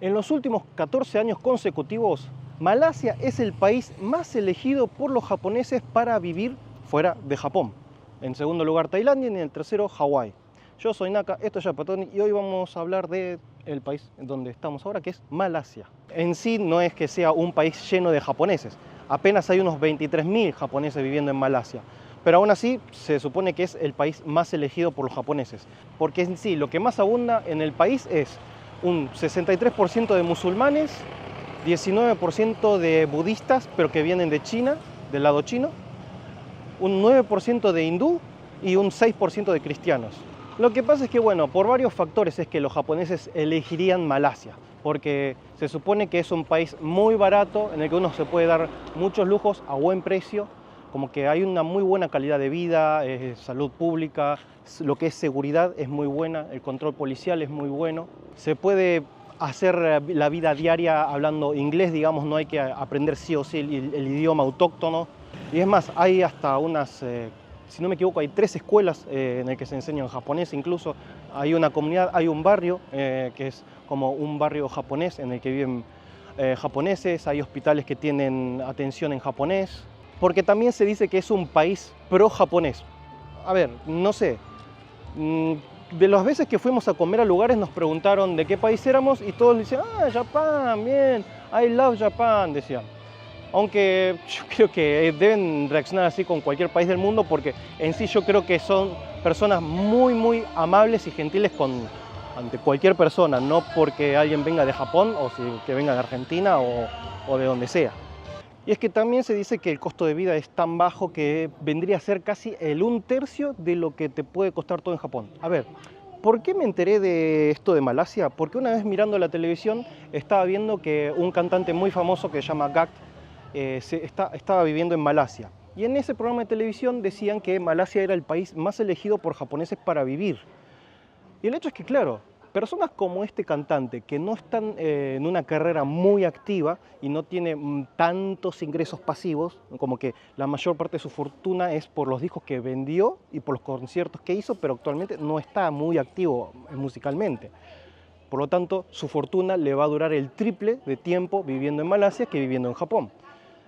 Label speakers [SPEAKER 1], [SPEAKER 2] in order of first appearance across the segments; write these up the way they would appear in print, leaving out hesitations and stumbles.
[SPEAKER 1] En los últimos 14 años consecutivos, Malasia es el país más elegido por los japoneses para vivir fuera de Japón. En segundo lugar Tailandia y en el tercero Hawái. Yo soy Naka, esto es Yapatoni y hoy vamos a hablar del país en donde estamos ahora, que es Malasia. En sí no es que sea un país lleno de japoneses, apenas hay unos 23.000 japoneses viviendo en Malasia. Pero aún así se supone que es el país más elegido por los japoneses, porque en sí lo que más abunda en el país es un 63% de musulmanes, 19% de budistas, pero que vienen de China, del lado chino, un 9% de hindú y un 6% de cristianos. Lo que pasa es que, bueno, por varios factores es que los japoneses elegirían Malasia, porque se supone que es un país muy barato, en el que uno se puede dar muchos lujos a buen precio, como que hay una muy buena calidad de vida, salud pública, lo que es seguridad es muy buena, el control policial es muy bueno. Se puede hacer la vida diaria hablando inglés, digamos, no hay que aprender sí o sí el idioma autóctono. Y es más, hay hasta unas, si no me equivoco, hay 3 escuelas en las que se enseña en japonés, incluso hay una comunidad, hay un barrio que es como un barrio japonés en el que viven japoneses, hay hospitales que tienen atención en japonés, porque también se dice que es un país pro-japonés. A ver, no sé, de las veces que fuimos a comer a lugares nos preguntaron de qué país éramos y todos decían, Japón, bien, I love Japan, decían. Aunque yo creo que deben reaccionar así con cualquier país del mundo, porque en sí yo creo que son personas muy amables y gentiles ante cualquier persona, no porque alguien venga de Japón o que venga de Argentina o de donde sea. Y es que también se dice que el costo de vida es tan bajo que vendría a ser casi el 1/3 de lo que te puede costar todo en Japón. A ver, ¿por qué me enteré de esto de Malasia? Porque una vez mirando la televisión estaba viendo que un cantante muy famoso que se llama GACKT estaba viviendo en Malasia. Y en ese programa de televisión decían que Malasia era el país más elegido por japoneses para vivir. Y el hecho es que, claro, personas como este cantante, que no están en una carrera muy activa y no tiene tantos ingresos pasivos, como que la mayor parte de su fortuna es por los discos que vendió y por los conciertos que hizo, pero actualmente no está muy activo musicalmente. Por lo tanto, su fortuna le va a durar el triple de tiempo viviendo en Malasia que viviendo en Japón.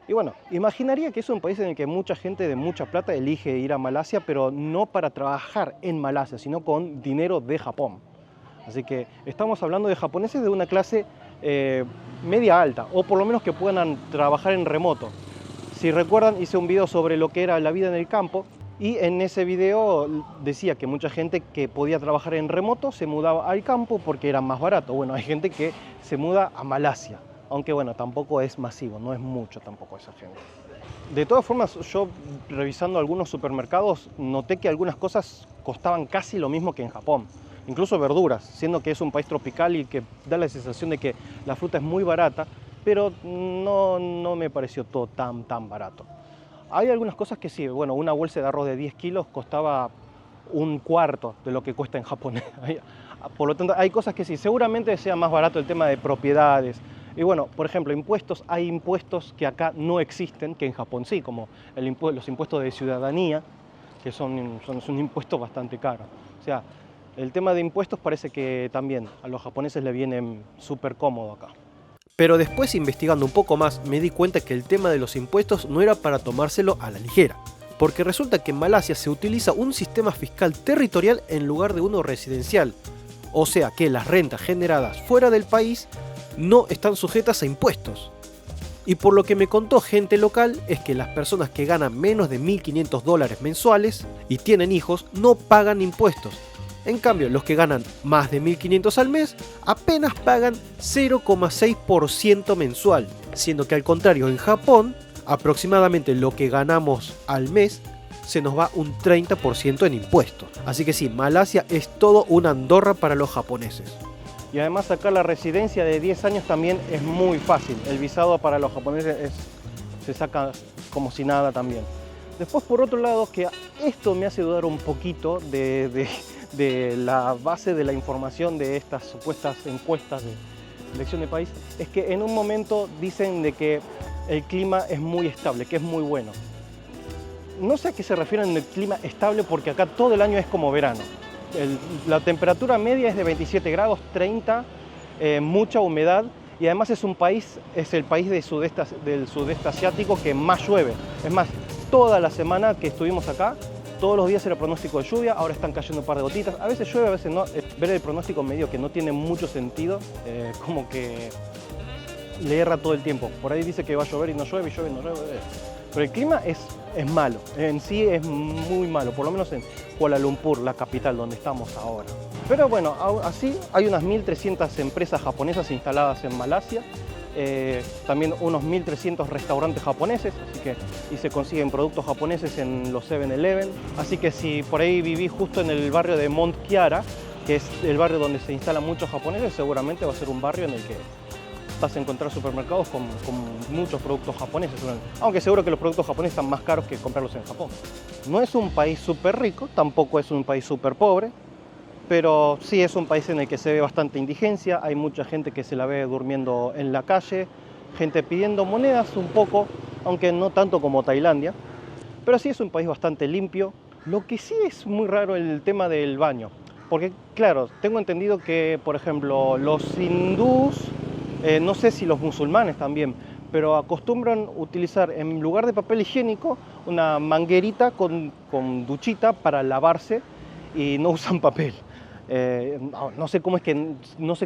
[SPEAKER 1] Y bueno, imaginaría que es un país en el que mucha gente de mucha plata elige ir a Malasia, pero no para trabajar en Malasia, sino con dinero de Japón. Así que estamos hablando de japoneses de una clase media alta, o por lo menos que puedan trabajar en remoto. Si recuerdan, hice un video sobre lo que era la vida en el campo, y en ese video decía que mucha gente que podía trabajar en remoto se mudaba al campo porque era más barato. Bueno, hay gente que se muda a Malasia, aunque bueno, tampoco es masivo, no es mucho tampoco esa gente. De todas formas, yo revisando algunos supermercados noté que algunas cosas costaban casi lo mismo que en Japón. Incluso verduras, siendo que es un país tropical y que da la sensación de que la fruta es muy barata, pero no me pareció todo tan barato. Hay algunas cosas que sí, bueno, una bolsa de arroz de 10 kilos costaba 1/4 de lo que cuesta en Japón. Por lo tanto, hay cosas que sí, seguramente sea más barato el tema de propiedades. Y bueno, por ejemplo, impuestos, hay impuestos que acá no existen, que en Japón sí, como los impuestos de ciudadanía, que son un impuesto bastante caro. O sea, el tema de impuestos parece que también a los japoneses le viene súper cómodo acá.
[SPEAKER 2] Pero después, investigando un poco más, me di cuenta que el tema de los impuestos no era para tomárselo a la ligera. Porque resulta que en Malasia se utiliza un sistema fiscal territorial en lugar de uno residencial. O sea que las rentas generadas fuera del país no están sujetas a impuestos. Y por lo que me contó gente local es que las personas que ganan menos de $1.500 mensuales y tienen hijos no pagan impuestos. En cambio, los que ganan más de 1.500 al mes apenas pagan 0,6% mensual, siendo que al contrario en Japón, aproximadamente lo que ganamos al mes se nos va un 30% en impuestos. Así que sí, Malasia es todo una Andorra para los japoneses.
[SPEAKER 1] Y además acá la residencia de 10 años también es muy fácil. El visado para los japoneses se saca como si nada también. Después, por otro lado, que esto me hace dudar un poquito de la base de la información de estas supuestas encuestas de elección de país, es que en un momento dicen de que el clima es muy estable, que es muy bueno. No sé a qué se refieren el clima estable, porque acá todo el año es como verano. La temperatura media es de 27 grados, 30 mucha humedad y además es el país del sudeste asiático que más llueve. Es más, toda la semana que estuvimos acá, todos los días era pronóstico de lluvia, ahora están cayendo un par de gotitas. A veces llueve, a veces no. Ver el pronóstico medio que no tiene mucho sentido, como que le erra todo el tiempo. Por ahí dice que va a llover y no llueve, y llueve y no llueve. Pero el clima es malo, en sí es muy malo, por lo menos en Kuala Lumpur, la capital donde estamos ahora. Pero bueno, así hay unas 1.300 empresas japonesas instaladas en Malasia, también unos 1.300 restaurantes japoneses, y se consiguen productos japoneses en los 7-Eleven. Así que si por ahí vivís justo en el barrio de Mont Kiara, que es el barrio donde se instalan muchos japoneses, seguramente va a ser un barrio en el que vas a encontrar supermercados con muchos productos japoneses, aunque seguro que los productos japoneses están más caros que comprarlos en Japón. No es un país súper rico, tampoco es un país súper pobre, pero sí es un país en el que se ve bastante indigencia, hay mucha gente que se la ve durmiendo en la calle, gente pidiendo monedas un poco, aunque no tanto como Tailandia, pero sí es un país bastante limpio. Lo que sí es muy raro el tema del baño, porque claro, tengo entendido que, por ejemplo, los hindús, no sé si los musulmanes también, pero acostumbran utilizar en lugar de papel higiénico una manguerita con duchita para lavarse y no usan papel. No sé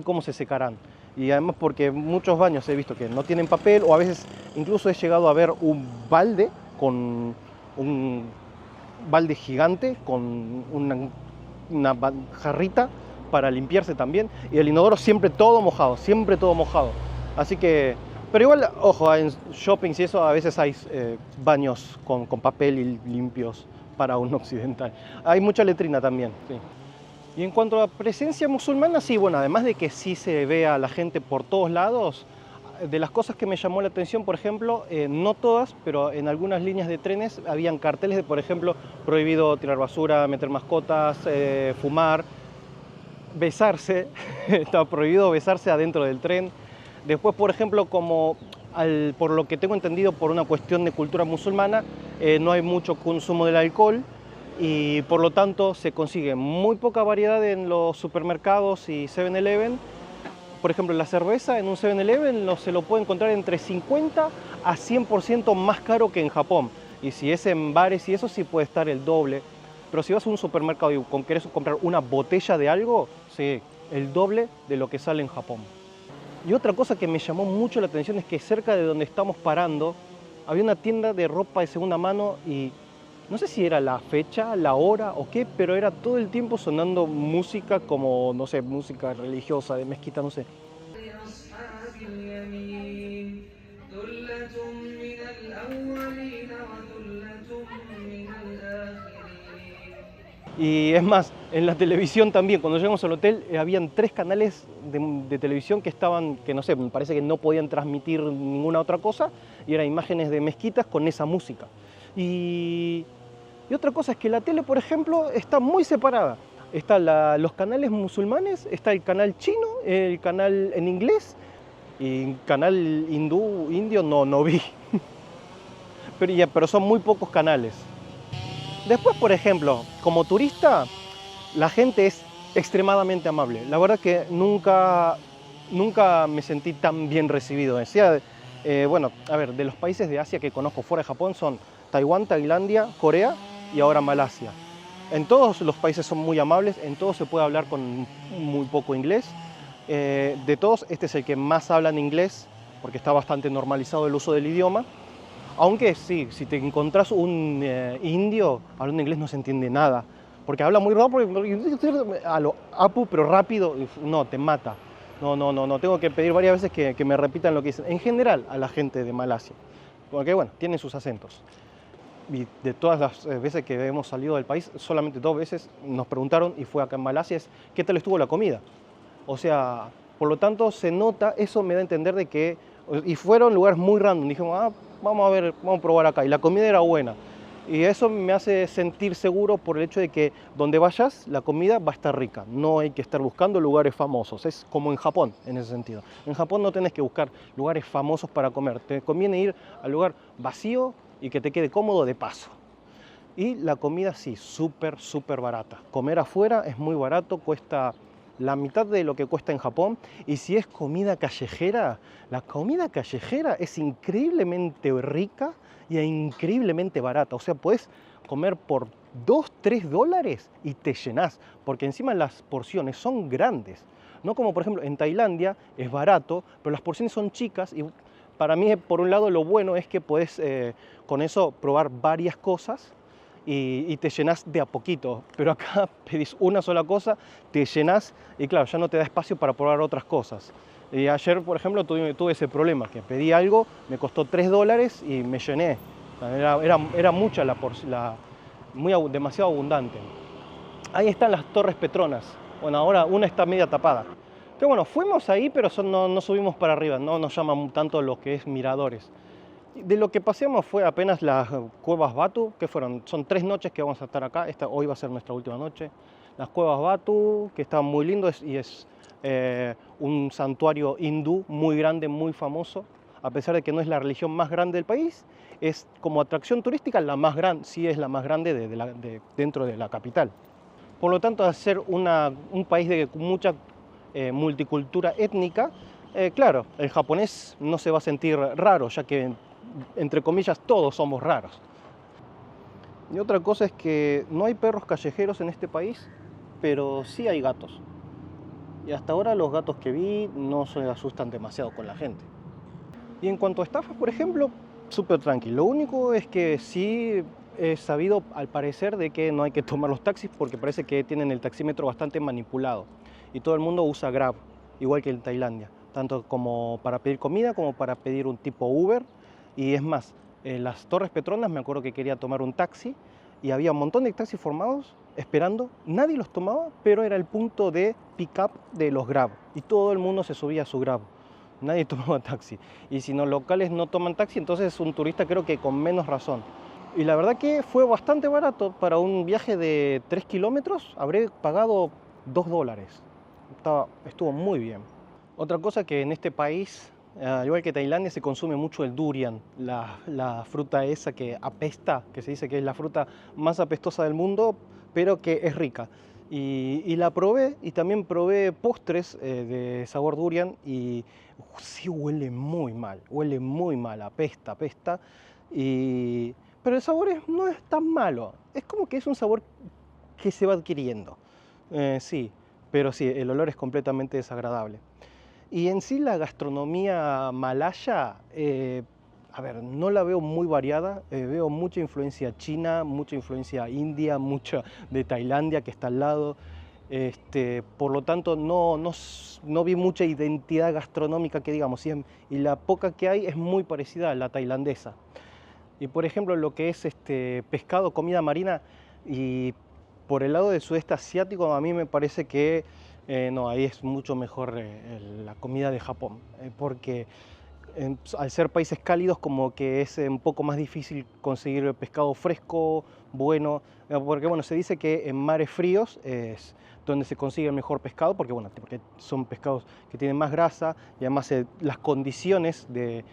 [SPEAKER 1] cómo se secarán. Y además porque muchos baños he visto que no tienen papel, o a veces incluso he llegado a ver un balde gigante con una jarrita para limpiarse también, y el inodoro siempre todo mojado. Así que, pero igual, ojo, en shoppings y eso a veces hay baños con papel y limpios para un occidental. Hay mucha letrina también, sí. Y en cuanto a presencia musulmana, sí, bueno, además de que sí se ve a la gente por todos lados, de las cosas que me llamó la atención, por ejemplo, no todas, pero en algunas líneas de trenes habían carteles de, por ejemplo, prohibido tirar basura, meter mascotas, fumar, besarse, estaba prohibido besarse adentro del tren. Después, por ejemplo, por lo que tengo entendido, por una cuestión de cultura musulmana, no hay mucho consumo del alcohol y por lo tanto se consigue muy poca variedad en los supermercados y 7-Eleven. Por ejemplo, la cerveza en un 7-Eleven se lo puede encontrar entre 50 a 100% más caro que en Japón. Y si es en bares y eso, sí puede estar el doble. Pero si vas a un supermercado y querés comprar una botella de algo, sí, el doble de lo que sale en Japón. Y otra cosa que me llamó mucho la atención es que cerca de donde estamos parando había una tienda de ropa de segunda mano y no sé si era la fecha, la hora o qué, pero era todo el tiempo sonando música como, no sé, música religiosa, de mezquita, no sé. Y es más, en la televisión también, cuando llegamos al hotel, habían 3 canales de televisión que no sé, me parece que no podían transmitir ninguna otra cosa, y eran imágenes de mezquitas con esa música. Y otra cosa es que la tele, por ejemplo, está muy separada. Están los canales musulmanes, está el canal chino, el canal en inglés, y canal indio no vi. Pero son muy pocos canales. Después, por ejemplo, como turista, la gente es extremadamente amable. La verdad que nunca me sentí tan bien recibido. Bueno, a ver, de los países de Asia que conozco fuera de Japón son Taiwán, Tailandia, Corea y ahora Malasia. En todos los países son muy amables, en todos se puede hablar con muy poco inglés. De todos, este es el que más habla en inglés, porque está bastante normalizado el uso del idioma. Aunque sí, si te encontrás un indio hablando inglés no se entiende nada, porque habla muy rápido, a lo apu, pero rápido, no, te mata. No, tengo que pedir varias veces que me repitan lo que dicen. En general a la gente de Malasia, porque bueno, tienen sus acentos. Y de todas las veces que hemos salido del país, solamente 2 veces nos preguntaron, y fue acá en Malasia, ¿qué tal estuvo la comida? O sea, por lo tanto se nota, eso me da a entender de que, y fueron lugares muy random, dijimos, vamos a probar acá, y la comida era buena. Y eso me hace sentir seguro por el hecho de que donde vayas, la comida va a estar rica. No hay que estar buscando lugares famosos. Es como en Japón, en ese sentido. En Japón no tenés que buscar lugares famosos para comer. Te conviene ir al lugar vacío y que te quede cómodo de paso. Y la comida sí, súper barata. Comer afuera es muy barato, cuesta la mitad de lo que cuesta en Japón. Y si es comida callejera, la comida callejera es increíblemente rica y increíblemente barata. O sea, puedes comer por 2, 3 dólares y te llenás, porque encima las porciones son grandes. No como por ejemplo en Tailandia es barato, pero las porciones son chicas y para mí por un lado lo bueno es que puedes con eso probar varias cosas y te llenas de a poquito, pero acá pedís una sola cosa, te llenas y claro, ya no te da espacio para probar otras cosas. Y ayer, por ejemplo, tuve ese problema, que pedí algo, me costó 3 dólares y me llené. Era mucha demasiado abundante. Ahí están las Torres Petronas. Bueno, ahora una está media tapada. Que bueno, fuimos ahí, pero no subimos para arriba, no nos llaman tanto lo que es miradores. De lo que paseamos fue apenas las cuevas Batu, que son 3 noches que vamos a estar acá. Hoy va a ser nuestra última noche. Las cuevas Batu, que están muy lindos y es un santuario hindú muy grande, muy famoso. A pesar de que no es la religión más grande del país, es como atracción turística la más grande, sí es la más grande dentro de la capital. Por lo tanto, al ser un país de mucha multicultura étnica, claro, el japonés no se va a sentir raro, ya que, entre comillas, todos somos raros. Y otra cosa es que no hay perros callejeros en este país, pero sí hay gatos. Y hasta ahora los gatos que vi no se asustan demasiado con la gente. Y en cuanto a estafas, por ejemplo, súper tranquilo. Lo único es que sí he sabido, al parecer, de que no hay que tomar los taxis porque parece que tienen el taxímetro bastante manipulado. Y todo el mundo usa Grab, igual que en Tailandia. Tanto como para pedir comida como para pedir un tipo Uber. Y es más, en las Torres Petronas me acuerdo que quería tomar un taxi y había un montón de taxis formados esperando. Nadie los tomaba, pero era el punto de pick-up de los Grab. Y todo el mundo se subía a su Grab. Nadie tomaba taxi. Y si los locales no toman taxi, entonces es un turista creo que con menos razón. Y la verdad que fue bastante barato. Para un viaje de 3 kilómetros habré pagado 2 dólares. Estuvo muy bien. Otra cosa que en este país, al igual que Tailandia, se consume mucho el durian, la fruta esa que apesta, que se dice que es la fruta más apestosa del mundo, pero que es rica. Y la probé y también probé postres de sabor durian y sí huele muy mal, apesta. Pero el sabor no es tan malo, es como que es un sabor que se va adquiriendo, sí, pero sí, el olor es completamente desagradable. Y en sí la gastronomía malaya, a ver, no la veo muy variada, veo mucha influencia china, mucha influencia india, mucha de Tailandia que está al lado. Por lo tanto, no vi mucha identidad gastronómica que digamos, y la poca que hay es muy parecida a la tailandesa. Y por ejemplo, lo que es pescado, comida marina, y por el lado del sudeste asiático, a mí me parece que no, ahí es mucho mejor la comida de Japón, porque al ser países cálidos como que es un poco más difícil conseguir pescado fresco, bueno, porque bueno, se dice que en mares fríos es donde se consigue el mejor pescado, porque bueno, porque son pescados que tienen más grasa y además las condiciones de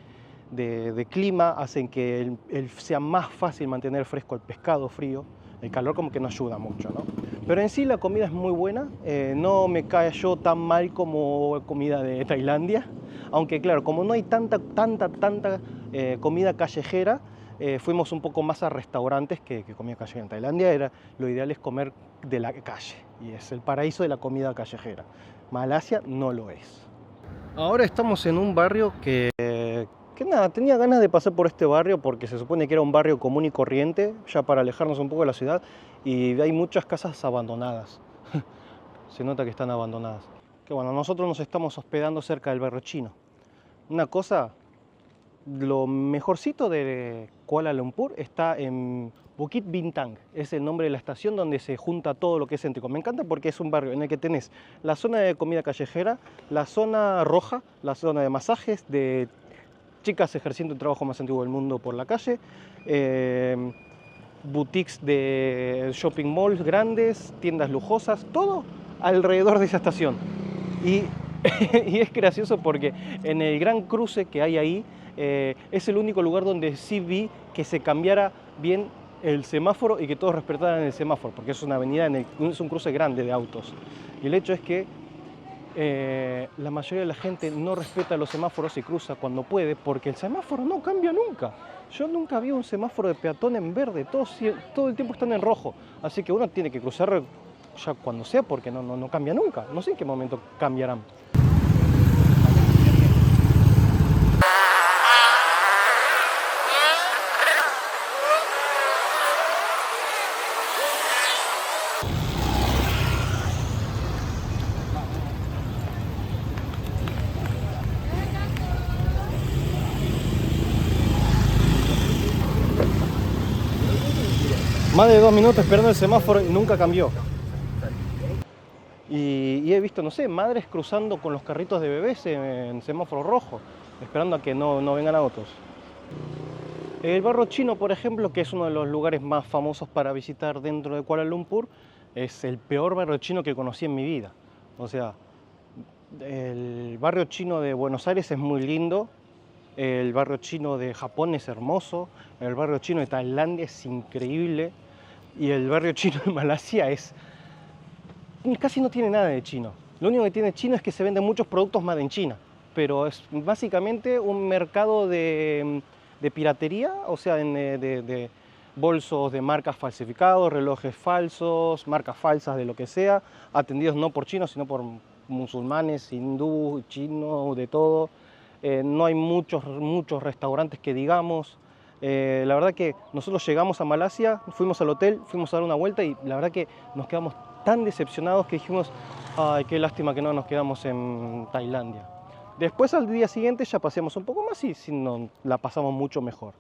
[SPEAKER 1] clima hacen que sea más fácil mantener fresco el pescado frío. El calor como que no ayuda mucho, ¿no? Pero en sí la comida es muy buena, no me cayó tan mal como comida de Tailandia, aunque claro, como no hay tanta comida callejera, fuimos un poco más a restaurantes que comida callejera. En Tailandia lo ideal es comer de la calle, y es el paraíso de la comida callejera. Malasia no lo es. Ahora estamos en un barrio que nada, tenía ganas de pasar por este barrio porque se supone que era un barrio común y corriente, ya para alejarnos un poco de la ciudad, y hay muchas casas abandonadas. Se nota que están abandonadas. Que bueno, nosotros nos estamos hospedando cerca del barrio chino. Una cosa, lo mejorcito de Kuala Lumpur está en Bukit Bintang, es el nombre de la estación donde se junta todo lo que es céntrico. Me encanta porque es un barrio en el que tenés la zona de comida callejera, la zona roja, la zona de masajes, de chicas ejerciendo el trabajo más antiguo del mundo por la calle, boutiques de shopping malls grandes, tiendas lujosas, todo alrededor de esa estación. Y, y es gracioso porque en el gran cruce que hay ahí, es el único lugar donde sí vi que se cambiara bien el semáforo y que todos respetaran el semáforo, porque es una avenida, es un cruce grande de autos. Y el hecho es que La mayoría de la gente no respeta los semáforos y cruza cuando puede porque el semáforo no cambia nunca. Yo nunca vi un semáforo de peatón en verde, todo el tiempo están en rojo. Así que uno tiene que cruzar ya cuando sea porque no cambia nunca. No sé en qué momento cambiarán. Más de 2 minutos esperando el semáforo y nunca cambió. Y he visto, no sé, madres cruzando con los carritos de bebés en semáforo rojo, esperando a que no vengan autos. El barrio chino, por ejemplo, que es uno de los lugares más famosos para visitar dentro de Kuala Lumpur, es el peor barrio chino que conocí en mi vida. O sea, el barrio chino de Buenos Aires es muy lindo, el barrio chino de Japón es hermoso, el barrio chino de Tailandia es increíble y el barrio chino de Malasia casi no tiene nada de chino. Lo único que tiene chino es que se venden muchos productos made in China, pero es básicamente un mercado de piratería, o sea, de bolsos de marcas falsificados, relojes falsos, marcas falsas de lo que sea, atendidos no por chinos, sino por musulmanes, hindú, chinos, de todo. No hay muchos restaurantes que digamos. La verdad que nosotros llegamos a Malasia, fuimos al hotel, fuimos a dar una vuelta y la verdad que nos quedamos tan decepcionados que dijimos, ay, qué lástima que no nos quedamos en Tailandia. Después al día siguiente ya paseamos un poco más y la pasamos mucho mejor.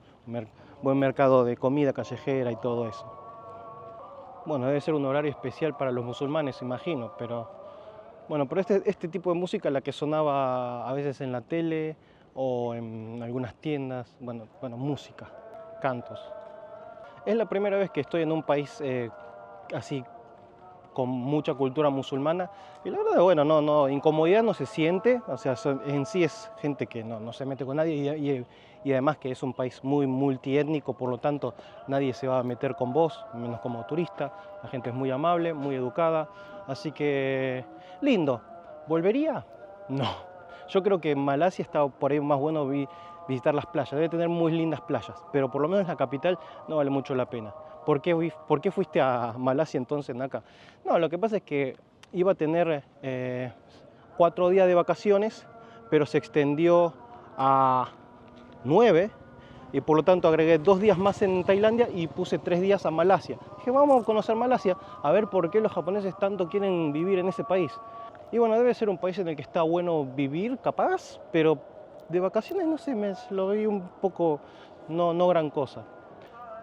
[SPEAKER 1] Buen mercado de comida callejera y todo eso. Bueno, debe ser un horario especial para los musulmanes, imagino, pero bueno, pero este tipo de música, la que sonaba a veces en la tele o en algunas tiendas, bueno, música, cantos. Es la primera vez que estoy en un país así con mucha cultura musulmana y la verdad, bueno, incomodidad no se siente, o sea, en sí es gente que no se mete con nadie y además que es un país muy multiétnico, por lo tanto nadie se va a meter con vos, menos como turista, la gente es muy amable, muy educada, así que lindo. ¿Volvería? No. Yo creo que en Malasia está por ahí más bueno visitar las playas, debe tener muy lindas playas, pero por lo menos la capital no vale mucho la pena. ¿Por qué fuiste a Malasia entonces, Naka? No, lo que pasa es que iba a tener 4 días de vacaciones, pero se extendió a 9 y por lo tanto agregué 2 días más en Tailandia y puse 3 días a Malasia. Dije, vamos a conocer Malasia, a ver por qué los japoneses tanto quieren vivir en ese país. Y bueno, debe ser un país en el que está bueno vivir, capaz, pero de vacaciones no sé, lo vi un poco, no gran cosa.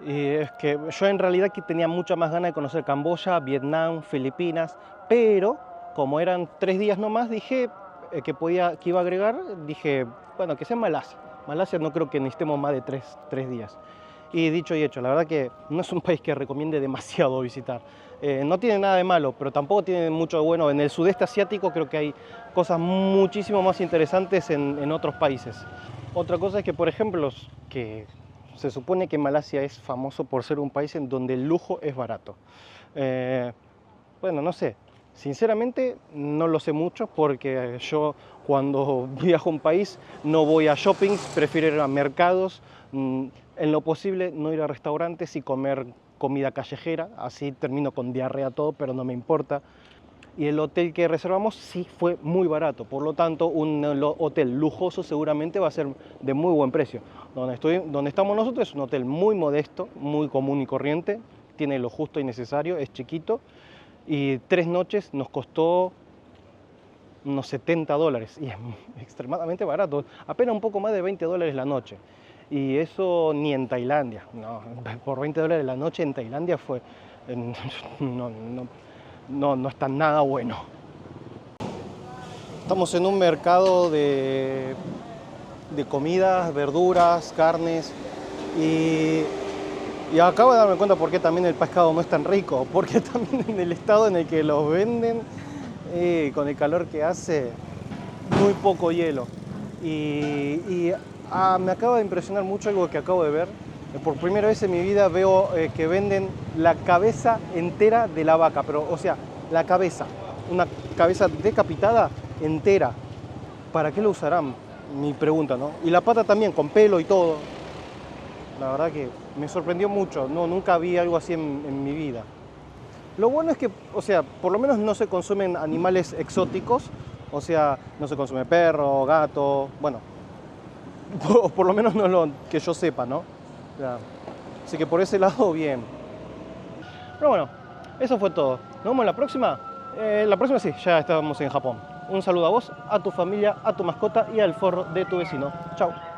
[SPEAKER 1] Y es que yo en realidad que tenía mucha más ganas de conocer Camboya, Vietnam, Filipinas, pero como eran 3 días nomás, dije que iba a agregar, dije, bueno, que sea Malasia. Malasia no creo que necesitemos más de 3 días. Y dicho y hecho, la verdad que no es un país que recomiende demasiado visitar. No tiene nada de malo, pero tampoco tiene mucho de bueno. En el sudeste asiático creo que hay cosas muchísimo más interesantes en otros países. Otra cosa es que, por ejemplo, que se supone que Malasia es famoso por ser un país en donde el lujo es barato. Bueno, no sé, sinceramente no lo sé mucho porque yo cuando viajo a un país no voy a shoppings, prefiero ir a mercados, en lo posible no ir a restaurantes y comer comida callejera, así termino con diarrea todo, pero no me importa. Y el hotel que reservamos sí fue muy barato, por lo tanto un hotel lujoso seguramente va a ser de muy buen precio. Donde estamos nosotros es un hotel muy modesto, muy común y corriente, tiene lo justo y necesario, es chiquito y 3 noches nos costó unos $70 y es extremadamente barato, apenas un poco más de $20 la noche. Y eso ni en Tailandia, no, por $20 la noche en Tailandia fue, no está nada bueno. Estamos en un mercado de comidas, verduras, carnes y acabo de darme cuenta por qué también el pescado no es tan rico, porque también en el estado en el que los venden, con el calor que hace, muy poco hielo. Me acaba de impresionar mucho algo que acabo de ver. Por primera vez en mi vida veo que venden la cabeza entera de la vaca, pero o sea, la cabeza, una cabeza decapitada entera. ¿Para qué lo usarán? Mi pregunta, ¿no? Y la pata también, con pelo y todo. La verdad que me sorprendió mucho, no, nunca vi algo así en mi vida. Lo bueno es que, o sea, por lo menos no se consumen animales exóticos, o sea, no se consume perro, gato, bueno, por lo menos no lo que yo sepa, ¿no? O sea, así que por ese lado, bien. Pero bueno, eso fue todo. Nos vemos la próxima. La próxima sí, ya estamos en Japón. Un saludo a vos, a tu familia, a tu mascota y al forro de tu vecino. Chao.